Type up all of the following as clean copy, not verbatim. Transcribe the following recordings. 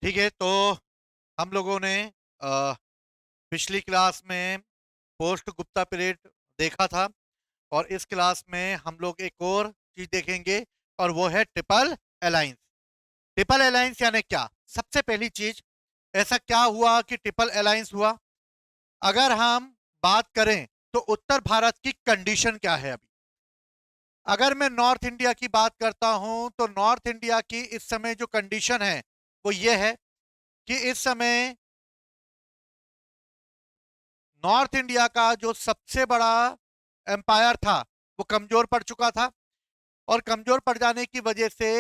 ठीक है, तो हम लोगों ने अ, पिछली क्लास में पोस्ट गुप्ता पीरियड देखा था और इस क्लास में हम लोग एक और चीज देखेंगे और वो है ट्रिपल अलायंस। ट्रिपल अलायंस यानी क्या? सबसे पहली चीज, ऐसा क्या हुआ कि ट्रिपल अलायंस हुआ? अगर हम बात करें तो उत्तर भारत की कंडीशन क्या है अभी? अगर मैं नॉर्थ इंडिया की बात करता हूं तो नॉर्थ इंडिया की इस समय जो कंडीशन है वो ये है कि इस समय नॉर्थ इंडिया का जो सबसे बड़ा एम्पायर था वो कमजोर पड़ चुका था और कमजोर पड़ जाने की वजह से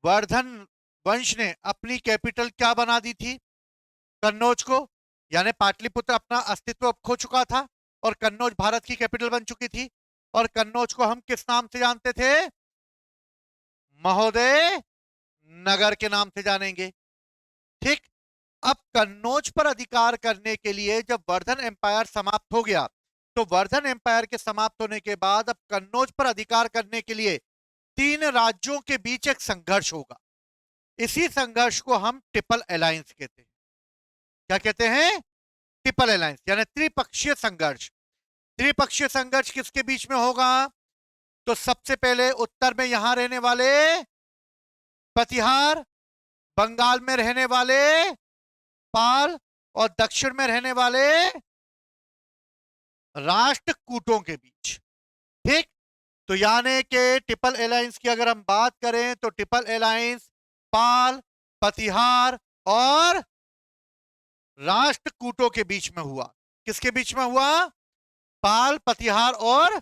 वर्धन वंश ने अपनी कैपिटल क्या बना दी थी? कन्नौज को। यानी पाटलिपुत्र अपना अस्तित्व खो चुका था और कन्नौज भारत की कैपिटल बन चुकी थी। और कन्नौज को हम किस नाम से जानते थे? महोदय नगर के नाम से जानेंगे। ठीक। अब कन्नौज पर अधिकार करने के लिए जब वर्धन एम्पायर समाप्त हो गया तो वर्धन एम्पायर के समाप्त होने के बाद अब कन्नौज पर अधिकार करने के लिए तीन राज्यों के बीच एक संघर्ष होगा। इसी संघर्ष को हम ट्रिपल अलायंस कहते हैं। क्या कहते हैं? ट्रिपल अलायंस यानी त्रिपक्षीय संघर्ष। त्रिपक्षीय संघर्ष किसके बीच में होगा? तो सबसे पहले उत्तर में यहां रहने वाले प्रतिहार, बंगाल में रहने वाले पाल और दक्षिण में रहने वाले राष्ट्रकूटों के बीच। ठीक। तो यानी कि ट्रिपल अलायंस की अगर हम बात करें तो ट्रिपल अलायंस पाल, प्रतिहार और राष्ट्रकूटों के बीच में हुआ। किसके बीच में हुआ? पाल, प्रतिहार और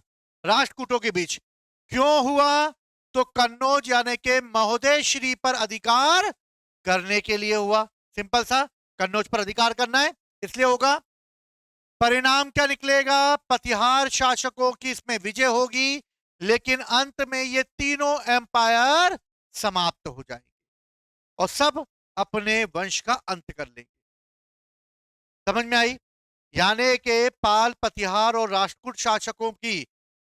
राष्ट्रकूटों के बीच। क्यों हुआ? तो कन्नौज यानी के महोदय श्री पर अधिकार करने के लिए हुआ। सिंपल सा, कन्नौज पर अधिकार करना है इसलिए होगा। परिणाम क्या निकलेगा? प्रतिहार शासकों की इसमें विजय होगी, लेकिन अंत में ये तीनों एम्पायर समाप्त हो जाएंगे और सब अपने वंश का अंत कर लेंगे। समझ में आई? यानी के पाल, प्रतिहार और राष्ट्रकूट शासकों की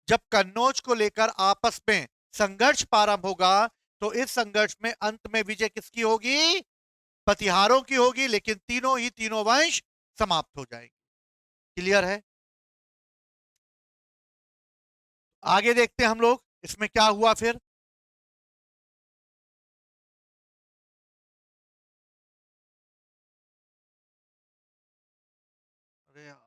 जब कन्नौज को लेकर आपस में संघर्ष प्रारंभ होगा तो इस संघर्ष में अंत में विजय किसकी होगी? प्रतिहारों की होगी, लेकिन तीनों ही तीनों वंश समाप्त हो जाएंगे। क्लियर है? आगे देखते हैं हम लोग इसमें क्या हुआ फिर। अरे यार,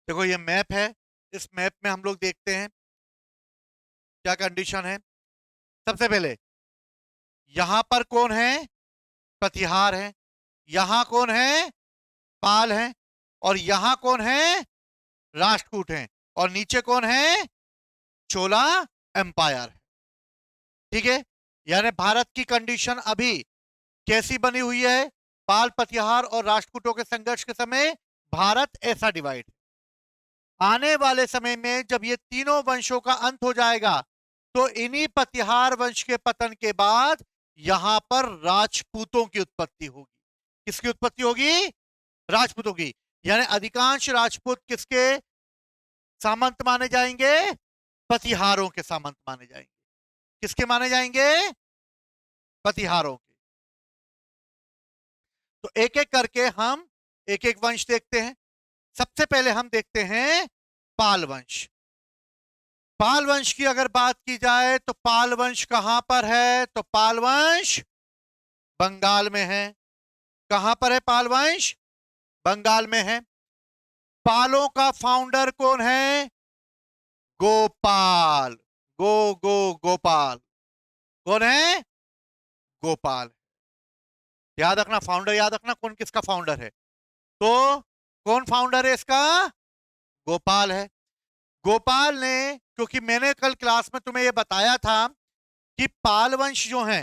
देखो ये मैप है। इस मैप में हम लोग देखते हैं क्या कंडीशन है। सबसे पहले यहां पर कौन है? प्रतिहार है। यहां कौन है? पाल है। और यहां कौन है? राष्ट्रकूट है। और नीचे कौन है? चोला एम्पायर है। ठीक है। यानी भारत की कंडीशन अभी कैसी बनी हुई है? पाल, प्रतिहार और राष्ट्रकूटों के संघर्ष के समय भारत ऐसा डिवाइड। आने वाले समय में जब ये तीनों वंशों का अंत हो जाएगा तो इन्हीं प्रतिहार वंश के पतन के बाद यहां पर राजपूतों की उत्पत्ति होगी। किसकी उत्पत्ति होगी? राजपूतों की। यानी अधिकांश राजपूत किसके सामंत माने जाएंगे? प्रतिहारों के सामंत माने जाएंगे। किसके माने जाएंगे? प्रतिहारों के। तो एक एक करके हम एक एक वंश देखते हैं। सबसे पहले हम देखते हैं पाल वंश। पाल वंश की अगर बात की जाए तो पाल वंश कहां पर है? तो पाल वंश बंगाल में है। कहां पर है पाल वंश? बंगाल में है। पालों का फाउंडर कौन है? गोपाल। गोपाल। कौन है? गोपाल। याद रखना, फाउंडर याद रखना, कौन किसका फाउंडर है। तो कौन फाउंडर है इसका? गोपाल है। गोपाल ने, क्योंकि मैंने कल क्लास में तुम्हें यह बताया था कि पाल वंश जो है,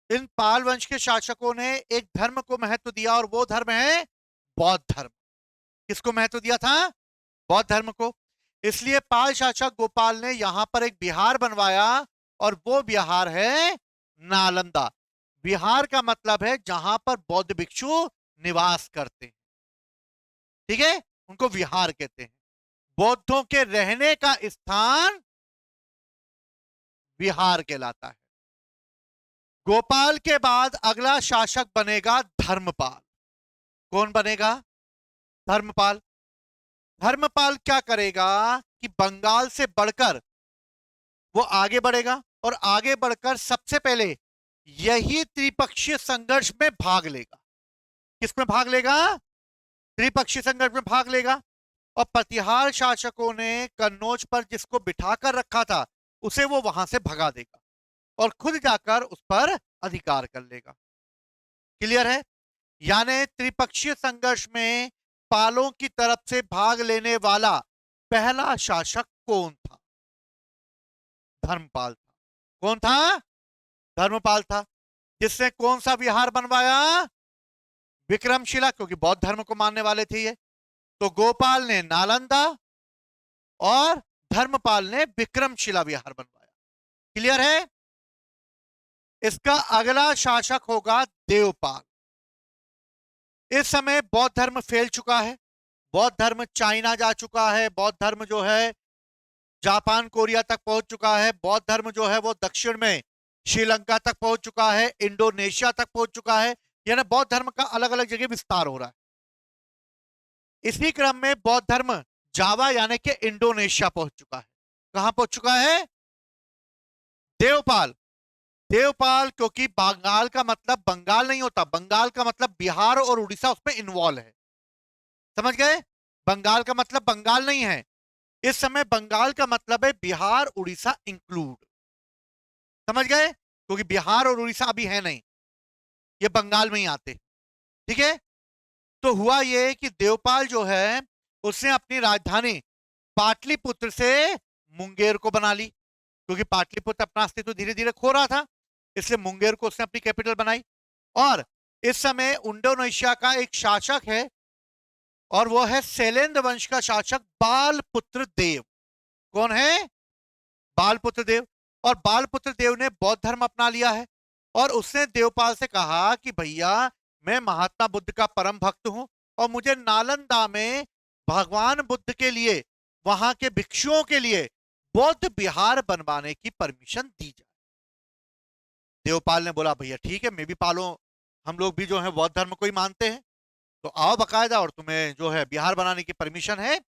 इन पाल वंश के शासकों ने एक धर्म को महत्व दिया और वो धर्म है बौद्ध धर्म। किसको महत्व दिया था? बौद्ध धर्म को। इसलिए पाल शासक गोपाल ने यहां पर एक बिहार बनवाया और वो बिहार है नालंदा। बिहार का मतलब है जहां पर बौद्ध भिक्षु निवास करते हैं। ठीक है, उनको विहार कहते हैं। बौद्धों के रहने का स्थान विहार कहलाता है। गोपाल के बाद अगला शासक बनेगा धर्मपाल। कौन बनेगा? धर्मपाल। धर्मपाल क्या करेगा कि बंगाल से बढ़कर वो आगे बढ़ेगा और आगे बढ़कर सबसे पहले यही त्रिपक्षीय संघर्ष में भाग लेगा। किसमें भाग लेगा? त्रिपक्षीय संघर्ष में भाग लेगा। और प्रतिहार शासकों ने कन्नौज पर जिसको बिठाकर रखा था उसे वो वहां से भगा देगा और खुद जाकर उस पर अधिकार कर लेगा। क्लियर है? यानी त्रिपक्षीय संघर्ष में पालों की तरफ से भाग लेने वाला पहला शासक कौन था? धर्मपाल था। कौन था? धर्मपाल था। जिसने कौन सा विहार बनवाया? विक्रमशिला, क्योंकि बौद्ध धर्म को मानने वाले थे ये। तो गोपाल ने नालंदा और धर्मपाल ने विक्रमशिला विहार बनवाया। क्लियर है? इसका अगला शासक होगा देवपाल। इस समय बौद्ध धर्म फैल चुका है। बौद्ध धर्म चाइना जा चुका है। बौद्ध धर्म जो है जापान कोरिया तक पहुंच चुका है। बौद्ध धर्म जो है वो दक्षिण में श्रीलंका तक पहुंच चुका है, इंडोनेशिया तक पहुंच चुका है। यानी बौद्ध धर्म का अलग अलग जगह विस्तार हो रहा है। इसी क्रम में बौद्ध धर्म जावा यानी कि इंडोनेशिया पहुंच चुका है। कहां पहुंच चुका है? देवपाल। देवपाल, क्योंकि बंगाल का मतलब बंगाल नहीं होता, बंगाल का मतलब बिहार और उड़ीसा उसमें इन्वॉल्व है। समझ गए? बंगाल का मतलब बंगाल नहीं है। इस समय बंगाल का मतलब है बिहार उड़ीसा इंक्लूड। समझ गए? क्योंकि बिहार और उड़ीसा अभी है नहीं, ये बंगाल में ही आते। ठीक है? तो हुआ ये कि देवपाल जो है उसने अपनी राजधानी पाटलिपुत्र से मुंगेर को बना ली, क्योंकि पाटलिपुत्र अपना अस्तित्व धीरे धीरे खो रहा था, इसलिए मुंगेर को उसने अपनी कैपिटल बनाई। और इस समय इंडोनेशिया का एक शासक है और वो है शैलेंद्र वंश का शासक बालपुत्र देव। कौन है? बालपुत्र देव। और बालपुत्र देव ने बौद्ध धर्म अपना लिया है और उसने देवपाल से कहा कि भैया मैं महात्मा बुद्ध का परम भक्त हूं और मुझे नालंदा में भगवान बुद्ध के लिए, वहां के भिक्षुओं के लिए बौद्ध विहार बनवाने की परमिशन दी जाए। देवपाल ने बोला भैया ठीक है, मैं भी पालो, हम लोग भी जो है बौद्ध धर्म को ही मानते हैं, तो आओ बकायदा, और तुम्हें जो है बिहार बनाने की परमिशन है।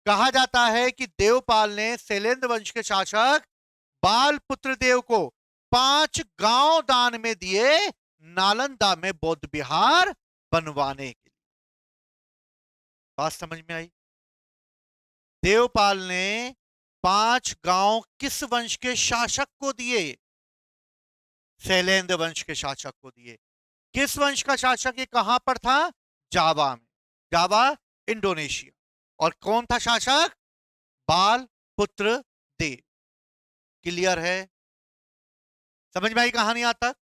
कहा जाता है कि देवपाल ने शैलेंद्र वंश के शासक बालपुत्र देव को 5 गांव दान में दिए नालंदा में बौद्ध विहार बनवाने के लिए। बात समझ में आई? देवपाल ने 5 गांव किस वंश के शासक को दिए? शैलेंद्र वंश के शासक को दिए। किस वंश का शासक? ये कहां पर था? जावा में। Java Indonesia. और कौन था शासक? बालपुत्र देव। क्लियर है? समझ में आई कहानी आज तक?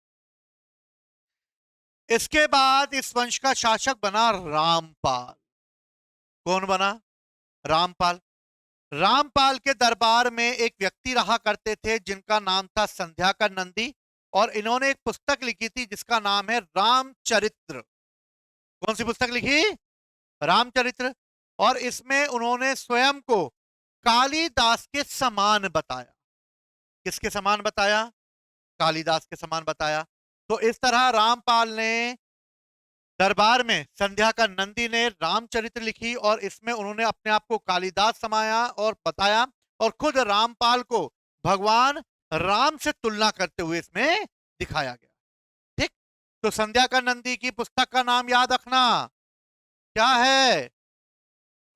इसके बाद इस वंश का शासक बना रामपाल। कौन बना? रामपाल। रामपाल के दरबार में एक व्यक्ति रहा करते थे जिनका नाम था संध्याकर नंदी, और इन्होंने एक पुस्तक लिखी थी जिसका नाम है रामचरित्र। कौन सी पुस्तक लिखी? रामचरित्र। और इसमें उन्होंने स्वयं को कालिदास के समान बताया। किसके समान बताया? कालिदास के समान बताया। तो इस तरह रामपाल ने दरबार में संध्याकर नंदी ने रामचरित्र लिखी और इसमें उन्होंने अपने आप को कालिदास समाया और बताया, और खुद रामपाल को भगवान राम से तुलना करते हुए इसमें दिखाया गया। ठीक? तो संध्याकर नंदी की पुस्तक का नाम याद रखना, क्या है?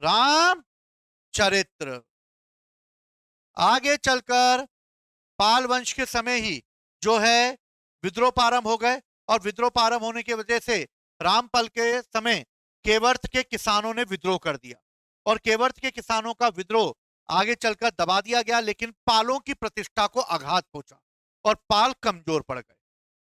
रामचरित्र। आगे चलकर पाल वंश के समय ही जो है विद्रोह प्रारंभ हो गए, और विद्रोह प्रारंभ होने की वजह से रामपाल के समय केवर्त के किसानों ने विद्रोह कर दिया, और केवर्त के किसानों का विद्रोह आगे चलकर दबा दिया गया, लेकिन पालों की प्रतिष्ठा को आघात पहुंचा और पाल कमजोर पड़ गए।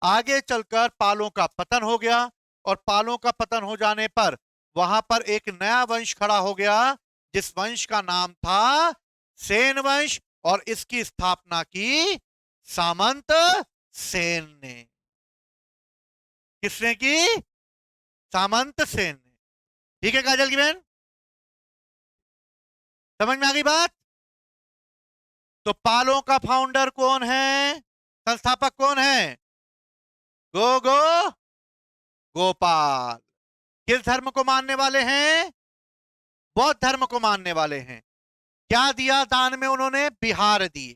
आगे चलकर पालों का पतन हो गया, और पालों का पतन हो जाने पर वहां पर एक नया वंश खड़ा हो गया जिस वंश का नाम था सेन वंश, और इसकी स्थापना की सामंत सेन ने। किसने की? सामंत सेन ने। ठीक है काजल की बहन? समझ में आ गई बात? तो पालों का फाउंडर कौन है, संस्थापक कौन है? गो गो गोपाल। किस धर्म को मानने वाले हैं? बौद्ध धर्म को मानने वाले हैं। क्या दिया दान में उन्होंने? बिहार दिए।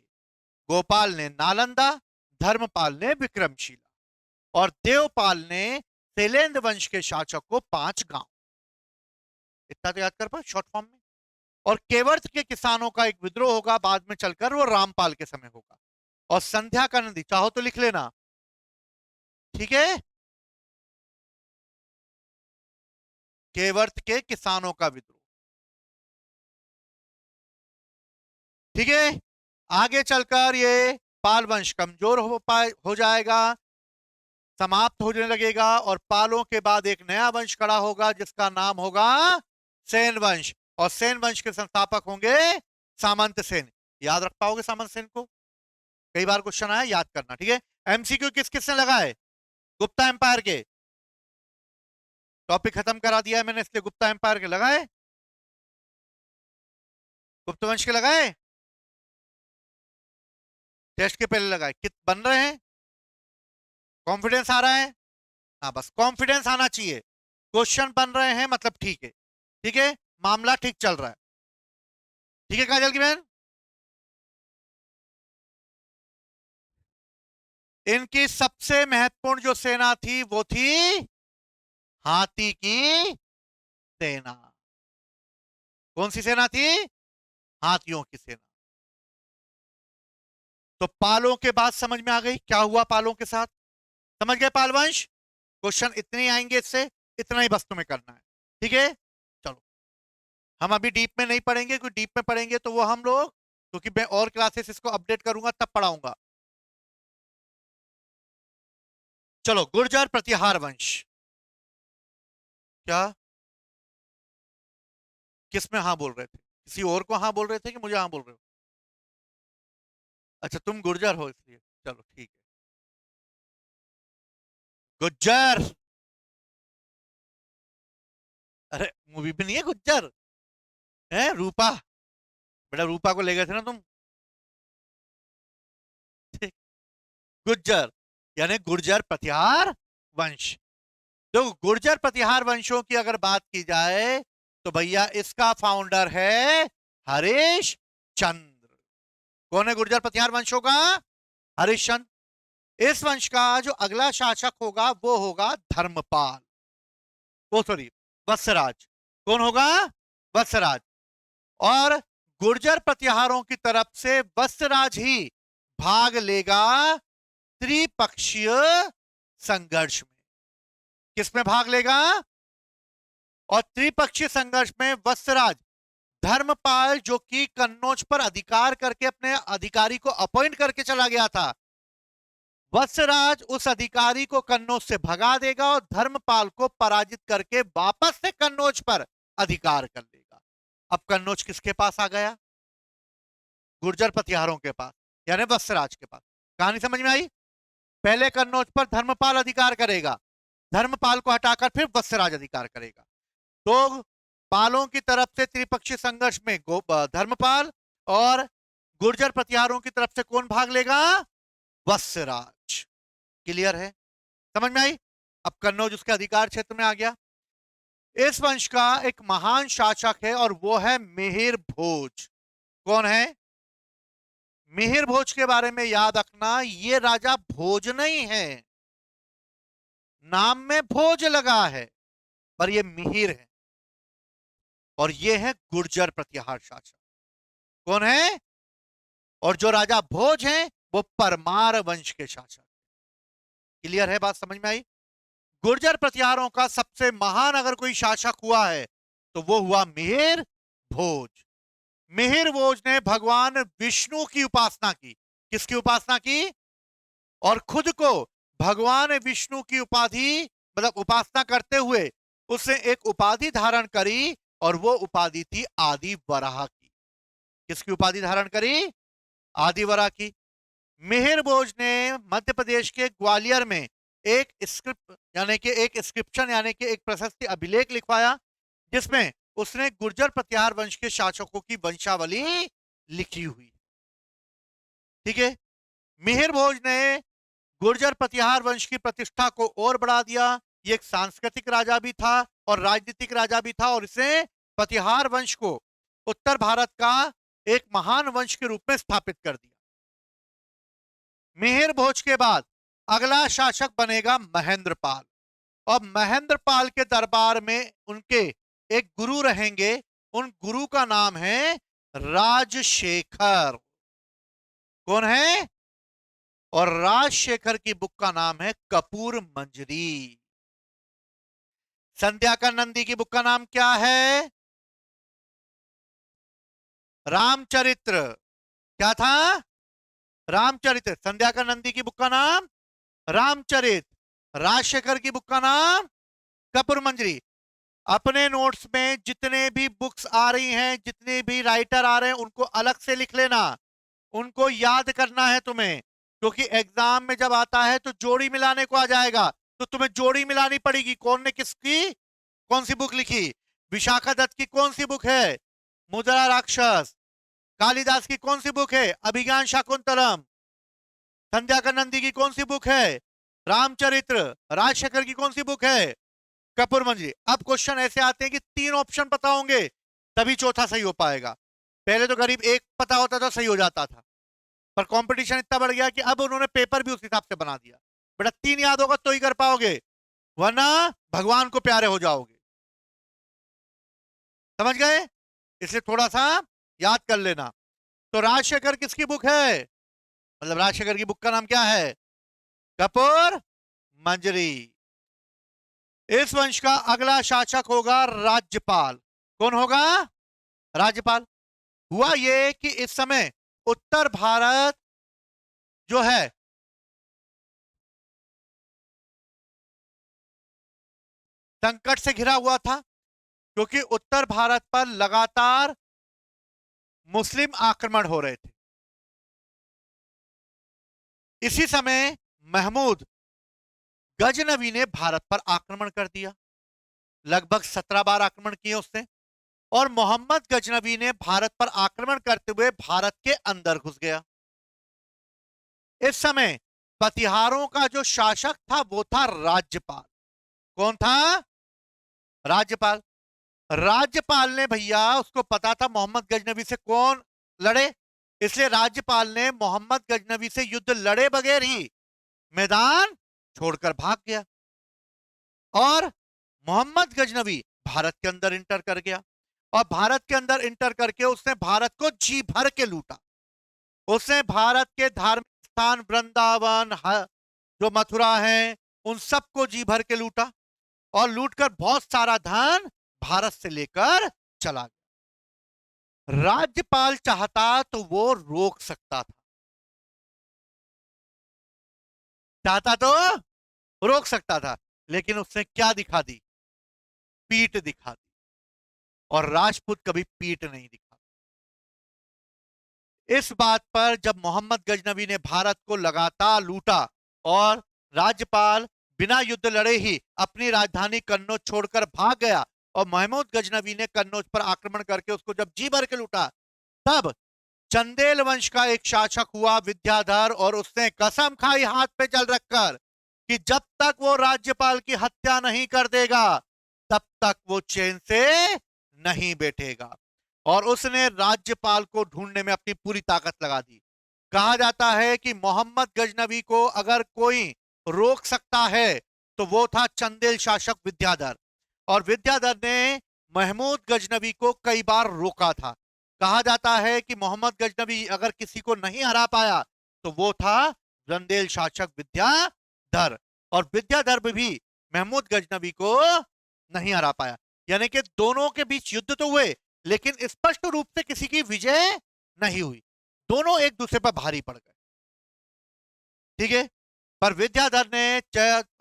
गोपाल ने नालंदा, धर्मपाल ने विक्रमशिला और देवपाल ने शैलेंद्र वंश के शासक को 5 गांव। इतना तो याद कर पा शॉर्ट फॉर्म में। और केवर्थ के किसानों का एक विद्रोह होगा बाद में चलकर, वो रामपाल के समय होगा। और संध्या का नदी, चाहो तो लिख लेना, ठीक है? केवर्थ के किसानों का विद्रोह, ठीक है? आगे चलकर ये पाल वंश कमजोर हो जाएगा, समाप्त होने लगेगा और पालों के बाद एक नया वंश खड़ा होगा जिसका नाम होगा सेन वंश। और सेन वंश के संस्थापक होंगे सामंत सेन। याद रख पाओगे सामंत सेन को? कई बार क्वेश्चन आया, याद करना, ठीक है? एमसीक्यू किस किसने लगाए? गुप्ता एम्पायर के। टॉपिक खत्म करा दिया है मैंने, इसलिए गुप्ता एम्पायर के लगाए, गुप्त वंश के लगाए, टेस्ट के पहले लगाए। कित बन रहे हैं? कॉन्फिडेंस आ रहा है? हाँ, बस कॉन्फिडेंस आना चाहिए। क्वेश्चन बन रहे हैं मतलब ठीक है, ठीक है, मामला ठीक चल रहा है, ठीक है काजल की बहन? इनकी सबसे महत्वपूर्ण जो सेना थी वो थी हाथी की सेना। कौन सी सेना थी? हाथियों की सेना। तो पालों के बाद समझ में आ गई क्या हुआ पालों के साथ? समझ गए पालवंश? क्वेश्चन इतने ही आएंगे, इससे इतना ही बस तुम्हें करना है, ठीक है? चलो, हम अभी डीप में नहीं पढ़ेंगे, क्योंकि डीप में पढ़ेंगे तो वो हम लोग, क्योंकि मैं और क्लासेस इसको अपडेट करूंगा तब पढ़ाऊंगा। चलो, गुर्जर प्रतिहार वंश। क्या? किस में हाँ बोल रहे थे? किसी और को हाँ बोल रहे थे कि मुझे हाँ बोल रहे हो? अच्छा, तुम गुर्जर हो इसलिए, चलो ठीक है। गुज्जर। अरे मूवी भी नहीं है गुज्जर? है रूपा, बेटा रूपा को ले गए थे ना तुम। गुज्जर यानी गुर्जर प्रतिहार वंश। तो गुर्जर प्रतिहार वंशों की अगर बात की जाए तो भैया इसका फाउंडर है हरीश चंद्र। कौन है गुर्जर प्रतिहार वंशों का? हरीश चंद्र। इस वंश का जो अगला शासक होगा वो होगा धर्मपाल, वो सॉरी वत्सराज। कौन होगा? वत्सराज। और गुर्जर प्रतिहारों की तरफ से वत्सराज ही भाग लेगा त्रिपक्षीय संघर्ष में। किसमें भाग लेगा? और त्रिपक्षीय संघर्ष में वत्सराज धर्मपाल, जो कि कन्नौज पर अधिकार करके अपने अधिकारी को अपॉइंट करके चला गया था, वत्सराज उस अधिकारी को कन्नौज से भगा देगा और धर्मपाल को पराजित करके वापस से कन्नौज पर अधिकार कर लेगा। अब कन्नौज किसके पास आ गया? गुर्जर प्रतिहारों के पास, यानी वत्सराज के पास। कहानी समझ में आई? पहले कन्नौज पर धर्मपाल अधिकार करेगा, धर्मपाल को हटाकर फिर वत्सराज अधिकार करेगा। तो पालों की तरफ से त्रिपक्षीय संघर्ष में धर्मपाल और गुर्जर प्रतिहारों की तरफ से कौन भाग लेगा? वत्सराज। क्लियर है? समझ में आई? अब कन्नौज उसके अधिकार क्षेत्र में आ गया। इस वंश का एक महान शासक है और वो है मिहिर भोज। कौन है? मिहिर भोज के बारे में याद रखना, ये राजा भोज नहीं है, नाम में भोज लगा है, पर ये मिहिर है। और ये है गुर्जर प्रतिहार शासक। कौन है? और जो राजा भोज हैं वो परमार वंश के शासक। क्लियर है? बात समझ में आई? गुर्जर प्रतिहारों का सबसे महान अगर कोई शासक हुआ है तो वो हुआ मिहिर भोज। मिहिर भोज ने भगवान विष्णु की उपासना की। किसकी उपासना की? और खुद को भगवान विष्णु की उपाधि, मतलब उपासना करते हुए उसने एक उपाधि धारण करी और वो उपाधि थी आदि वराह की। किसकी उपाधि धारण करी? आदि वराह की। मिहिर भोज ने मध्य प्रदेश के ग्वालियर में एक स्क्रिप्ट यानी कि एक इंस्क्रिप्शन यानी कि एक प्रशस्ति अभिलेख लिखवाया, जिसमें उसने गुर्जर प्रतिहार वंश के शासकों की वंशावली लिखी हुई। ठीक है, मिहिर भोज ने गुर्जर प्रतिहार वंश की प्रतिष्ठा को और बढ़ा दिया। ये एक सांस्कृतिक राजा भी था और राजनीतिक राजा भी था, और इसने प्रतिहार वंश को उत्तर भारत का एक महान वंश के रूप में स्थापित कर दिया। मिहिर भोज के बाद अगला शासक बनेगा महेंद्रपाल, और महेंद्रपाल के दरबार में उनके एक गुरु रहेंगे। उन गुरु का नाम है राजशेखर। कौन है? और राजशेखर की बुक का नाम है कपूर मंजरी। संध्याकर नंदी की बुक का नाम क्या है? रामचरित्र। क्या था? रामचरित्र। संध्याकर नंदी की बुक का नाम रामचरित। राजशेखर की बुक का नाम कपूर मंजरी। अपने नोट्स में जितने भी बुक्स आ रही हैं, जितने भी राइटर आ रहे हैं, उनको अलग से लिख लेना, उनको याद करना है तुम्हें, क्योंकि एग्जाम में जब आता है तो जोड़ी मिलाने को आ जाएगा, तो तुम्हें जोड़ी मिलानी पड़ेगी। कौन ने किसकी कौन सी बुक लिखी? विशाखा दत्त की कौन सी बुक है? मुद्रा राक्षस। कालिदास की कौन सी बुक है? अभिज्ञान शाकुंतलम। संध्याकर नंदी की कौन सी बुक है? रामचरित्र। राजशेखर की कौन सी बुक है? कपूर मंजरी। अब क्वेश्चन ऐसे आते हैं कि 3 ऑप्शन पता होंगे तभी चौथा सही हो पाएगा। पहले तो करीब एक पता होता तो सही हो जाता था, पर कंपटीशन इतना बढ़ गया कि अब उन्होंने पेपर भी उस हिसाब से बना दिया। बेटा 3 याद होगा तो ही कर पाओगे, वरना भगवान को प्यारे हो जाओगे। समझ गए? इसलिए थोड़ा सा याद कर लेना। तो राजशेखर किसकी बुक है? मतलब राजशेखर की बुक का नाम क्या है? कपूर मंजरी। इस वंश का अगला शासक होगा राज्यपाल। कौन होगा? राज्यपाल। हुआ ये कि इस समय उत्तर भारत जो है संकट से घिरा हुआ था, क्योंकि उत्तर भारत पर लगातार मुस्लिम आक्रमण हो रहे थे। इसी समय महमूद गजनवी ने भारत पर आक्रमण कर दिया। लगभग 17 बार आक्रमण किए उसने, और मोहम्मद गजनवी ने भारत पर आक्रमण करते हुए भारत के अंदर घुस गया। इस समय प्रतिहारों का जो शासक था वो था राज्यपाल। कौन था? राज्यपाल। राज्यपाल ने भैया, उसको पता था मोहम्मद गजनवी से कौन लड़े, इसलिए राज्यपाल ने मोहम्मद गजनवी से युद्ध लड़े बगैर ही मैदान छोड़कर भाग गया, और मोहम्मद गजनवी भारत के अंदर इंटर कर गया। और भारत के अंदर इंटर करके उसने भारत को जी भर के लूटा। उसने भारत के धार्मिक स्थान वृंदावन, जो मथुरा है, उन सबको जी भर के लूटा, और लूटकर बहुत सारा धन भारत से लेकर चला गया। राज्यपाल चाहता तो वो रोक सकता था, चाहता तो रोक सकता था, लेकिन उसने क्या दिखा दी? पीठ दिखा दी। और राजपूत कभी पीठ नहीं दिखा। इस बात पर जब मोहम्मद गजनवी ने भारत को लगातार लूटा, और राज्यपाल बिना युद्ध लड़े ही अपनी राजधानी कन्नौज छोड़कर भाग गया, और महमूद गजनवी ने कन्नौज पर आक्रमण करके उसको जब जी भर के लूटा, तब चंदेल वंश का एक शासक हुआ विद्याधर, और उसने कसम खाई हाथ पे जल रखकर कि जब तक वो राज्यपाल की हत्या नहीं कर देगा तब तक वो चैन से नहीं बैठेगा। और उसने राज्यपाल को ढूंढने में अपनी पूरी ताकत लगा दी। कहा जाता है कि मोहम्मद गजनवी को अगर कोई रोक सकता है तो वो था चंदेल शासक विद्याधर, और विद्याधर ने महमूद गजनवी को कई बार रोका था। कहा जाता है कि मोहम्मद गजनवी अगर किसी को नहीं हरा पाया तो वो था चंदेल शासक विद्याधर, और विद्याधर भी महमूद गजनवी को नहीं हरा पाया। यानी कि दोनों के बीच युद्ध तो हुए, लेकिन स्पष्ट रूप से किसी की विजय नहीं हुई। दोनों एक दूसरे पर भारी पड़ गए। ठीक है, पर विद्याधर ने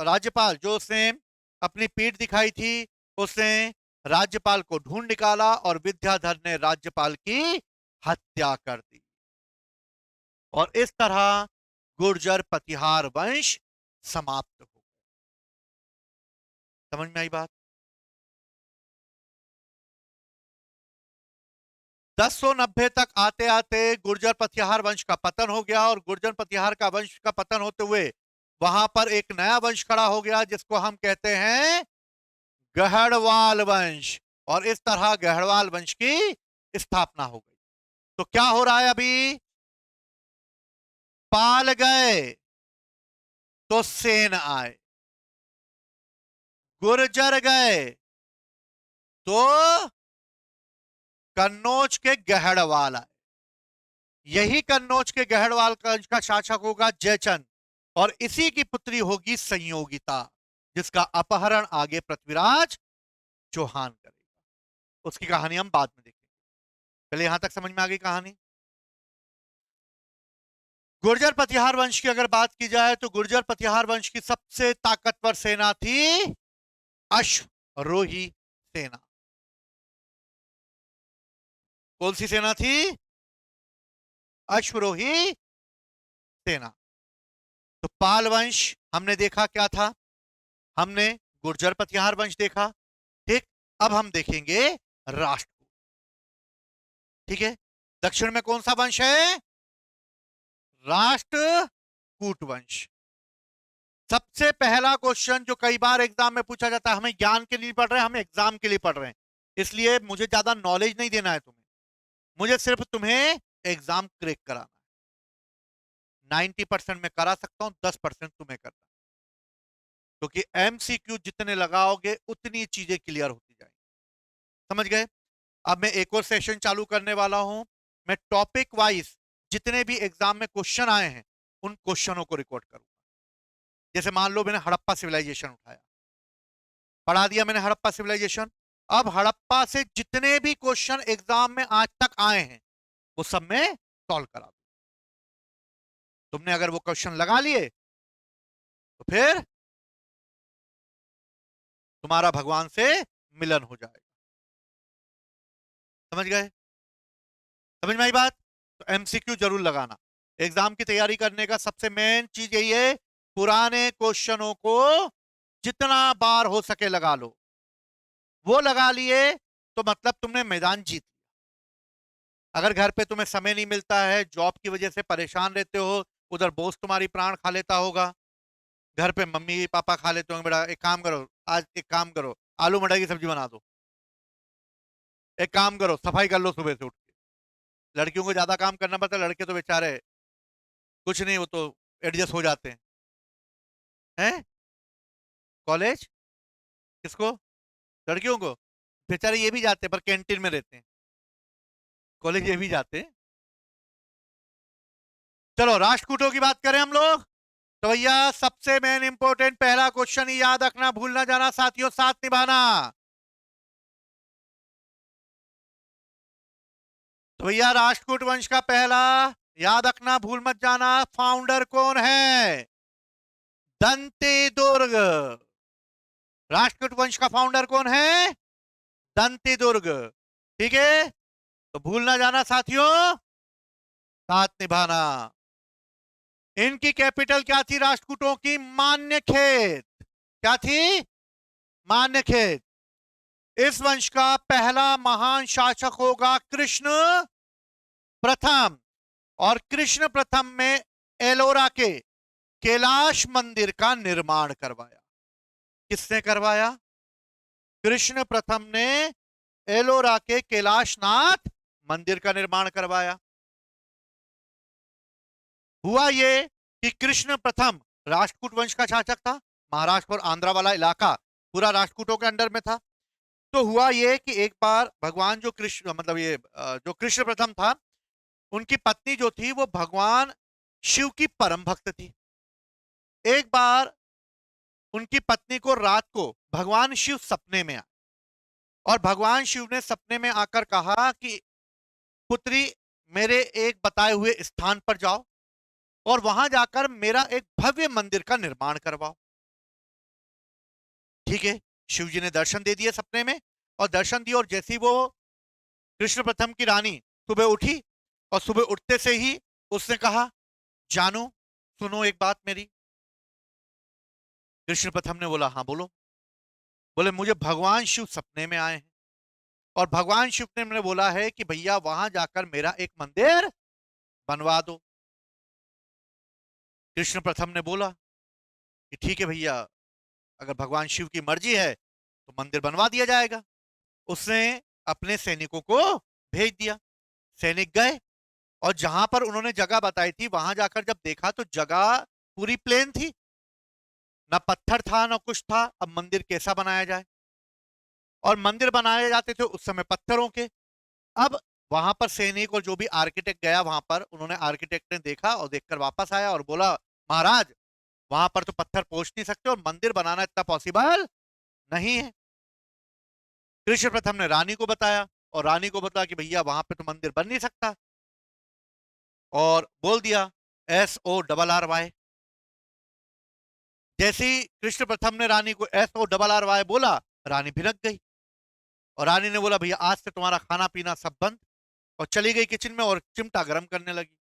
राज्यपाल, जो उसने अपनी पीठ दिखाई थी, उसने राज्यपाल को ढूंढ निकाला, और विद्याधर ने राज्यपाल की हत्या कर दी। और इस तरह गुर्जर प्रतिहार वंश समाप्त हो गया। समझ में आई बात? 1090 तक आते आते गुर्जर पतिहार वंश का पतन हो गया, और गुर्जर पतिहार का वंश का पतन होते हुए वहां पर एक नया वंश खड़ा हो गया जिसको हम कहते हैं गहड़वाल वंश। और इस तरह गहड़वाल वंश की स्थापना हो गई। तो क्या हो रहा है अभी? पाल गए तो सेन आए, गुर्जर गए तो कन्नौज के गहड़वाल आए। यही कन्नौज के गहड़वाल का शासक होगा जयचंद, और इसी की पुत्री होगी संयोगिता, जिसका अपहरण आगे पृथ्वीराज चौहान करेगा। उसकी कहानी हम बाद में देखेंगे, पहले यहां तक समझ में आ गई कहानी। गुर्जर पतिहार वंश की अगर बात की जाए तो गुर्जर पतिहार वंश की सबसे ताकतवर सेना थी अश्वरोही सेना। कौन सी सेना थी? अश्वरोही सेना। तो पाल वंश हमने देखा क्या था, हमने गुर्जर पतिहार वंश देखा, ठीक। अब हम देखेंगे राष्ट्रकूट, ठीक है। दक्षिण में कौन सा वंश है? राष्ट्रकूट वंश। सबसे पहला क्वेश्चन जो कई बार एग्जाम में पूछा जाता है, हमें ज्ञान के लिए पढ़ रहे हैं, हम एग्जाम के लिए पढ़ रहे हैं, इसलिए मुझे ज्यादा नॉलेज नहीं देना है तुम्हें, मुझे सिर्फ तुम्हें एग्जाम क्रैक कराना है। 90% में करा सकता हूं, 10% तुम्हें करना, क्योंकि एमसीक्यू जितने लगाओगे उतनी चीजें क्लियर होती जाएंगी। समझ गए? अब मैं एक और सेशन चालू करने वाला हूं। मैं टॉपिक वाइज जितने भी एग्जाम में क्वेश्चन आए हैं उन क्वेश्चनों को रिकॉर्ड करूंगा। जैसे मान लो मैंने हड़प्पा सिविलाइजेशन उठाया, पढ़ा दिया मैंने हड़प्पा सिविलाइजेशन। अब हड़प्पा से जितने भी क्वेश्चन एग्जाम में आज तक आए हैं वो सब मैं सॉल्व करा दूं। तुमने अगर वो क्वेश्चन लगा लिए तो फिर तुम्हारा भगवान से मिलन हो जाएगा। समझ गए? समझ में आई बात? तो एमसीक्यू जरूर लगाना। एग्जाम की तैयारी करने का सबसे मेन चीज यही है, पुराने क्वेश्चनों को जितना बार हो सके लगा लो। वो लगा लिए तो मतलब तुमने मैदान जीत लिया। अगर घर पे तुम्हें समय नहीं मिलता है, जॉब की वजह से परेशान रहते हो, उधर बॉस तुम्हारी प्राण खा लेता होगा, घर पे मम्मी पापा खा लेते होंगे, बेटा एक काम करो, आज एक काम करो, आलू मटर की सब्जी बना दो, एक काम करो सफाई कर लो सुबह से उठ के। लड़कियों को ज्यादा काम करना पड़ता है, लड़के तो बेचारे कुछ नहीं, वो तो एडजस्ट हो जाते हैं। कॉलेज किसको? लड़कियों को? बेचारे ये भी जाते हैं पर कैंटीन में रहते हैं, कॉलेज ये भी जाते हैं। चलो राष्ट्रकूटों की बात करें हम लोग, तो भैया सबसे मेन इंपॉर्टेंट पहला क्वेश्चन ही याद रखना, भूलना जाना साथियों, साथ निभाना। तो भैया राष्ट्रकूट वंश का पहला, याद रखना भूल मत जाना, फाउंडर कौन है? दंती दुर्ग। राष्ट्रकूट वंश का फाउंडर कौन है? दंती दुर्ग। ठीक है, तो भूल ना जाना साथियों, साथ निभाना। इनकी कैपिटल क्या थी राष्ट्रकूटों की? मान्यखेत। क्या थी? मान्यखेत। इस वंश का पहला महान शासक होगा कृष्ण प्रथम, और कृष्ण प्रथम में एलोरा के कैलाश मंदिर का निर्माण करवाया। किसने करवाया? कृष्ण प्रथम ने एलोरा के कैलाशनाथ मंदिर का निर्माण करवाया। हुआ ये कि कृष्ण प्रथम राष्ट्रकूट वंश का शासक था, महाराष्ट्र और आंध्र वाला इलाका पूरा राष्ट्रकूटों के अंडर में था। तो हुआ ये कि एक बार भगवान जो कृष्ण मतलब ये जो कृष्ण प्रथम था, उनकी पत्नी जो थी वो भगवान शिव की परम भक्त थी। एक बार उनकी पत्नी को रात को भगवान शिव सपने में आए, और भगवान शिव ने सपने में आकर कहा कि पुत्री मेरे एक बताए हुए स्थान पर जाओ और वहां जाकर मेरा एक भव्य मंदिर का निर्माण करवाओ। ठीक है, शिव जी ने दर्शन दे दिए सपने में, और दर्शन दिए, और जैसी वो कृष्ण प्रथम की रानी सुबह उठी, और सुबह उठते से ही उसने कहा जानू सुनो एक बात मेरी। कृष्ण प्रथम ने बोला हाँ बोलो। बोले मुझे भगवान शिव सपने में आए हैं, और भगवान शिव ने बोला है कि भैया वहां जाकर मेरा एक मंदिर बनवा दो। कृष्ण प्रथम ने बोला कि ठीक है भैया, अगर भगवान शिव की मर्जी है तो मंदिर बनवा दिया जाएगा। उसने अपने सैनिकों को भेज दिया। सैनिक गए और जहां पर उन्होंने जगह बताई थी वहां जाकर जब देखा तो जगह पूरी प्लेन थी, ना पत्थर था ना कुछ था। अब मंदिर कैसा बनाया जाए? और मंदिर बनाए जाते थे उस समय पत्थरों के। अब वहां पर सैनिक और जो भी आर्किटेक्ट गया वहां पर, उन्होंने आर्किटेक्ट ने देखा और देखकर वापस आया और बोला, महाराज वहां पर तो पत्थर पहुंच नहीं सकते और मंदिर बनाना इतना पॉसिबल नहीं है। कृष्ण प्रथम ने रानी को बताया और रानी को बताया कि भैया वहां पे तो मंदिर बन नहीं सकता, और बोल दिया SORRY। जैसे ही कृष्ण प्रथम ने रानी को SORRY बोला, रानी भिनक गई और रानी ने बोला भैया आज से तुम्हारा खाना पीना सब बंद, और चली गई किचन में और चिमटा गर्म करने लगी।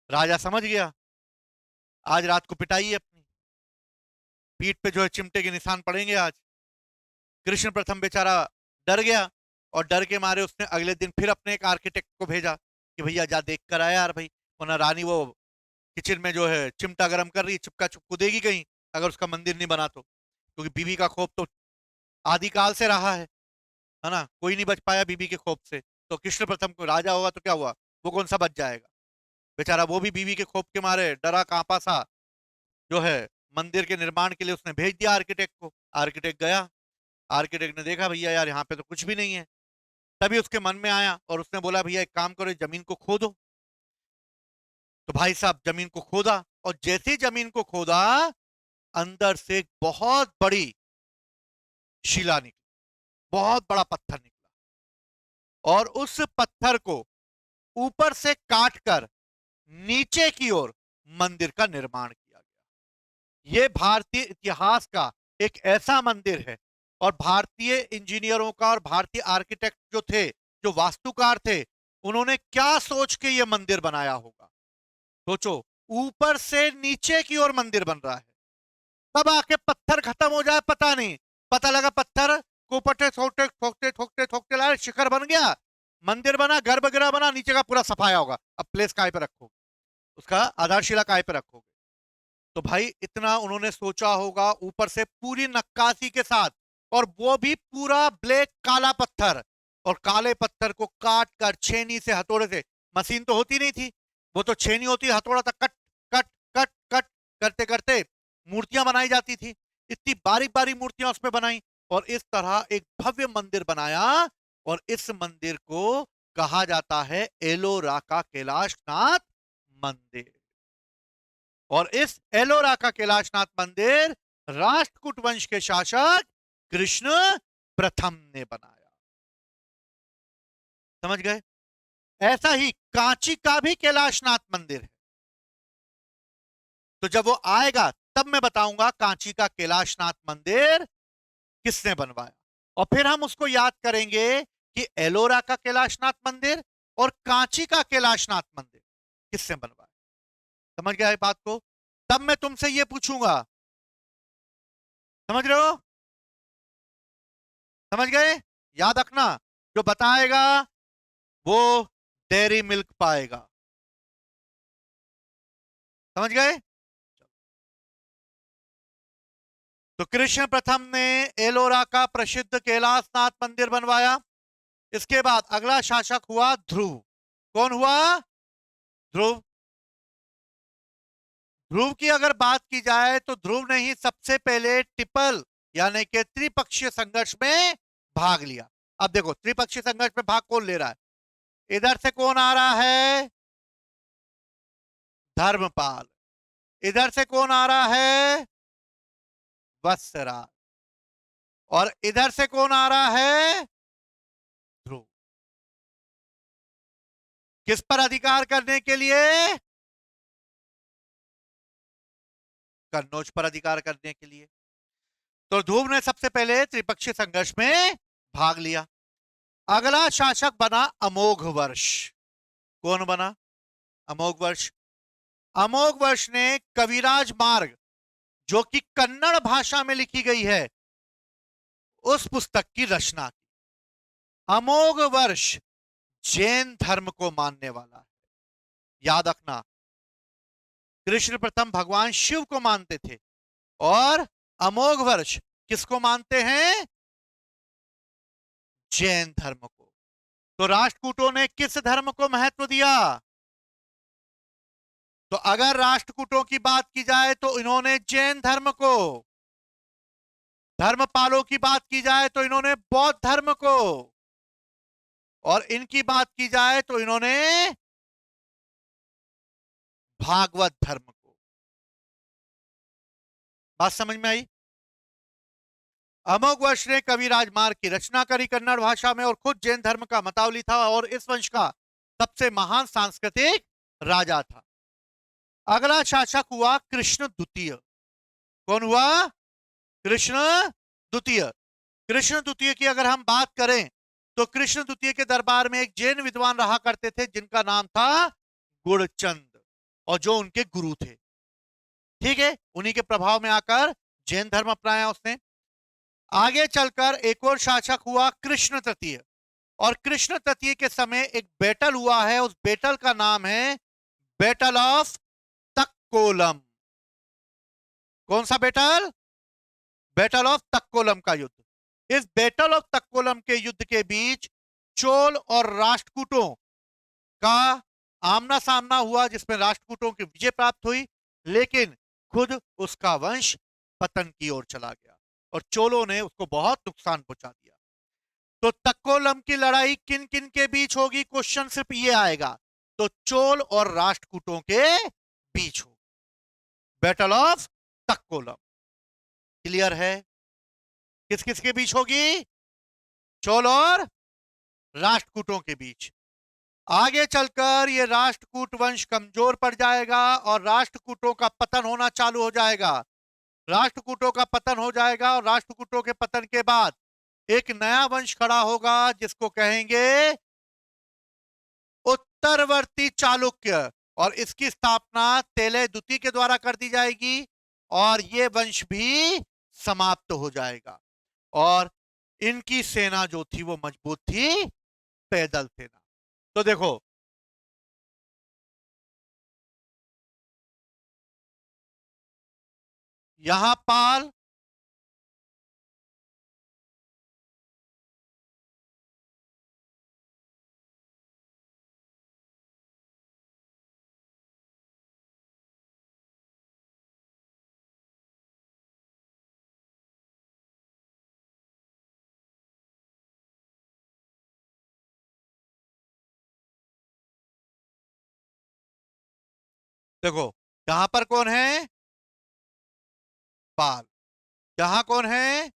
राजा समझ गया आज रात को पिटाई है अपनी, पीठ पे जो है चिमटे के निशान पड़ेंगे आज। कृष्ण प्रथम बेचारा डर गया और डर के मारे उसने अगले दिन फिर अपने एक आर्किटेक्ट को भेजा कि भैया जा देख कर आया यार भाई, वरना रानी वो किचन में जो है चिमटा गर्म कर रही, चिपका चुपको देगी कहीं अगर उसका मंदिर नहीं बना तो, क्योंकि बीवी का खौफ तो आदिकाल से रहा है ना, कोई नहीं बच पाया बीवी के खौफ से। तो कृष्ण प्रथम को राजा होगा तो क्या हुआ, वो कौन सा बच जाएगा? बेचारा वो भी बीवी के खौफ के मारे डरा कांपा सा जो है मंदिर के निर्माण के लिए उसने भेज दिया आर्किटेक्ट को। आर्किटेक्ट गया, आर्किटेक्ट ने देखा भैया यार यहाँ पे तो कुछ भी नहीं है। तभी उसके मन में आया और उसने बोला भैया एक काम करो, जमीन को खोदो। तो भाई साहब जमीन को खोदा और जैसे ही जमीन को खोदा अंदर से एक बहुत बड़ी शिला निकली, बहुत बड़ा पत्थर निकला, और उस पत्थर को ऊपर से काट कर नीचे की ओर मंदिर का निर्माण किया गया। यह भारतीय इतिहास का एक ऐसा मंदिर है, और भारतीय इंजीनियरों का और भारतीय आर्किटेक्ट जो थे, जो वास्तुकार थे, उन्होंने क्या सोच के यह मंदिर बनाया होगा। सोचो, ऊपर से नीचे की ओर मंदिर बन रहा है, तब आके पत्थर खत्म हो जाए पता नहीं, पता लगा पत्थर को पटे ठोकते ठोकते ठोकते ठोकते लाए शिखर बन गया, मंदिर बना, गर्भगृह बना, नीचे का पूरा सफाया होगा। अब प्लेस काय पे रखोगे, उसका आधारशिला काय पे रखोगे? तो भाई इतना उन्होंने सोचा होगा, ऊपर से पूरी नक्काशी के साथ, और वो भी पूरा ब्लैक काला पत्थर, और काले पत्थर को काट कर छेनी से हथौड़े से, मशीन तो होती नहीं थी, वो तो छेनी होती, हथौड़ा तक कट कट कट कट करते करते मूर्तियां बनाई जाती थी। इतनी बारीक बारीक मूर्तियां उसमें बनाई और इस तरह एक भव्य मंदिर बनाया। और इस मंदिर को कहा जाता है एलोरा का कैलाशनाथ मंदिर। और इस एलोरा का कैलाशनाथ मंदिर राष्ट्रकूट वंश के शासक कृष्ण प्रथम ने बनाया। समझ गए? ऐसा ही कांची का भी कैलाशनाथ मंदिर है। तो जब वो आएगा तब मैं बताऊंगा कांची का कैलाशनाथ मंदिर किसने बनवाया, और फिर हम उसको याद करेंगे कि एलोरा का कैलाशनाथ मंदिर और कांची का कैलाशनाथ मंदिर किसने बनवाया। समझ गया इस बात को? तब मैं तुमसे ये पूछूंगा, समझ रहे हो? समझ गए? याद रखना, जो बताएगा वो डेयरी मिल्क पाएगा। समझ गए? तो कृष्ण प्रथम ने एलोरा का प्रसिद्ध कैलाशनाथ मंदिर बनवाया। इसके बाद अगला शासक हुआ ध्रुव। कौन हुआ? ध्रुव। ध्रुव की अगर बात की जाए तो ध्रुव ने ही सबसे पहले ट्रिपल यानी कि त्रिपक्षीय संघर्ष में भाग लिया। अब देखो त्रिपक्षीय संघर्ष में भाग कौन ले रहा है? इधर से कौन आ रहा है? धर्मपाल। इधर से कौन आ रहा है? वत्सराज। और इधर से कौन आ रहा है? ध्रुव। किस पर अधिकार करने के लिए? कन्नौज पर अधिकार करने के लिए। तो ध्रुव ने सबसे पहले त्रिपक्षीय संघर्ष में भाग लिया। अगला शासक बना अमोघ वर्ष। कौन बना? अमोघ वर्ष। अमोघ वर्ष ने कविराज मार्ग, जो कि कन्नड़ भाषा में लिखी गई है, उस पुस्तक की रचना की। अमोघ वर्ष जैन धर्म को मानने वाला है। याद रखना, कृष्ण प्रथम भगवान शिव को मानते थे और अमोघ वर्ष किसको मानते हैं? जैन धर्म को। तो राष्ट्रकूटों ने किस धर्म को महत्व दिया? तो अगर राष्ट्रकूटों की बात की जाए तो इन्होंने जैन धर्म को, धर्मपालों की बात की जाए तो इन्होंने बौद्ध धर्म को, और इनकी बात की जाए तो इन्होंने भागवत धर्म को। बात समझ में आई? अमोघ वर्ष ने कविराज मार्ग की रचना करी कन्नड़ भाषा में और खुद जैन धर्म का मतावली था और इस वंश का सबसे महान सांस्कृतिक राजा था। अगला शासक हुआ कृष्ण द्वितीय। कौन हुआ? कृष्ण द्वितीय। कृष्ण द्वितीय की अगर हम बात करें तो कृष्ण द्वितीय के दरबार में एक जैन विद्वान रहा करते थे जिनका नाम था गुणचंद, और जो उनके गुरु थे। ठीक है, उन्हीं के प्रभाव में आकर जैन धर्म अपनाया उसने। आगे चलकर एक और शासक हुआ कृष्ण तृतीय, और कृष्ण तृतीय के समय एक बैटल हुआ है, उस बैटल का नाम है बैटल ऑफ तक्कोलम। कौन सा बैटल? बैटल ऑफ तक्कोलम का युद्ध। इस बैटल ऑफ तक्कोलम के युद्ध के बीच चोल और राष्ट्रकूटों का आमना सामना हुआ, जिसमें राष्ट्रकूटों की विजय प्राप्त हुई, लेकिन खुद उसका वंश पतन की ओर चला गया और चोलों ने उसको बहुत नुकसान पहुंचा दिया। तो तक्कोलम की लड़ाई किन किन के बीच होगी? क्वेश्चन सिर्फ ये आएगा। तो चोल और राष्ट्रकूटों के बीच होगी बैटल ऑफ तक्कोलम। क्लियर है? किस किस के बीच होगी? चोल और राष्ट्रकूटों के बीच। आगे चलकर ये राष्ट्रकूट वंश कमजोर पड़ जाएगा और राष्ट्रकूटों का पतन होना चालू हो जाएगा। राष्ट्रकूटों का पतन हो जाएगा और राष्ट्रकूटों के पतन के बाद एक नया वंश खड़ा होगा जिसको कहेंगे उत्तरवर्ती चालुक्य, और इसकी स्थापना तेले द्वितीय के द्वारा कर दी जाएगी और ये वंश भी समाप्त हो जाएगा। और इनकी सेना जो थी वो मजबूत थी, पैदल सेना। तो देखो, यहां पाल, देखो यहां पर कौन है? पाल। यहां कौन है?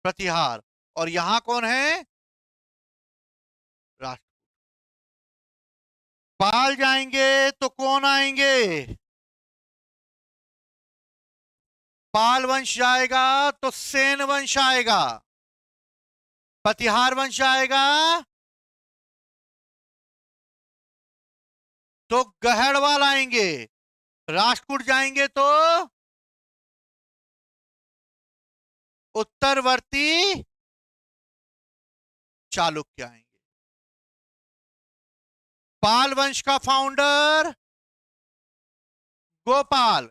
प्रतिहार। और यहां कौन है? राष्ट्र। पाल जाएंगे तो कौन आएंगे? पाल वंश जाएगा तो सेन वंश आएगा। प्रतिहार वंश आएगा तो गहड़वाल आएंगे। राष्ट्रकूट जाएंगे तो उत्तरवर्ती चालुक्य आएंगे। पाल वंश का फाउंडर गोपाल,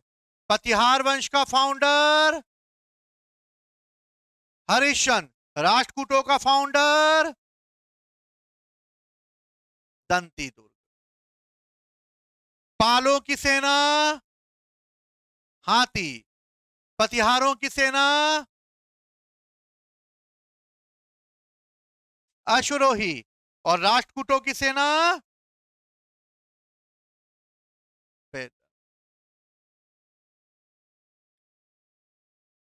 प्रतिहार वंश का फाउंडर हरिश्चंद्र, राष्ट्रकूटों का फाउंडर दंती दुर्ग। पालों की सेना हाथी, प्रतिहारों की सेना अश्वरोही, और राष्ट्रकूटों की सेना पैदल।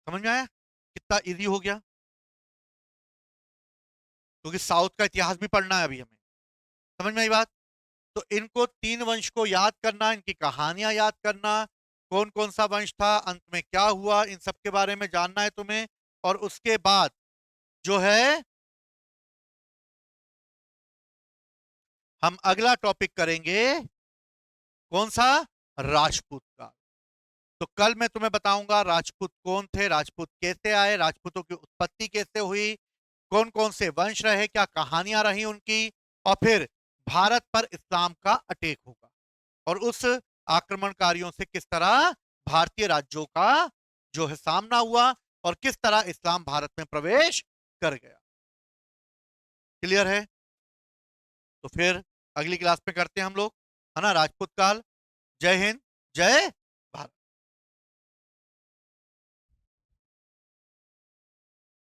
समझ में आया कितना इजी हो गया? क्योंकि साउथ का इतिहास भी पढ़ना है अभी हमें। समझ में आई बात? तो इनको तीन वंश को याद करना, इनकी कहानियां याद करना, कौन कौन सा वंश था, अंत में क्या हुआ, इन सब के बारे में जानना है तुम्हें। और उसके बाद जो है हम अगला टॉपिक करेंगे, कौन सा? राजपूत का। तो कल मैं तुम्हें बताऊंगा राजपूत कौन थे, राजपूत कैसे आए, राजपूतों की उत्पत्ति कैसे हुई, कौन कौन से वंश रहे, क्या कहानियां रही उनकी, और फिर भारत पर इस्लाम का अटैक होगा और उस आक्रमणकारियों से किस तरह भारतीय राज्यों का जो है सामना हुआ और किस तरह इस्लाम भारत में प्रवेश कर गया। क्लियर है? तो फिर अगली क्लास में करते हैं हम लोग, है ना, राजपूत काल। जय हिंद, जय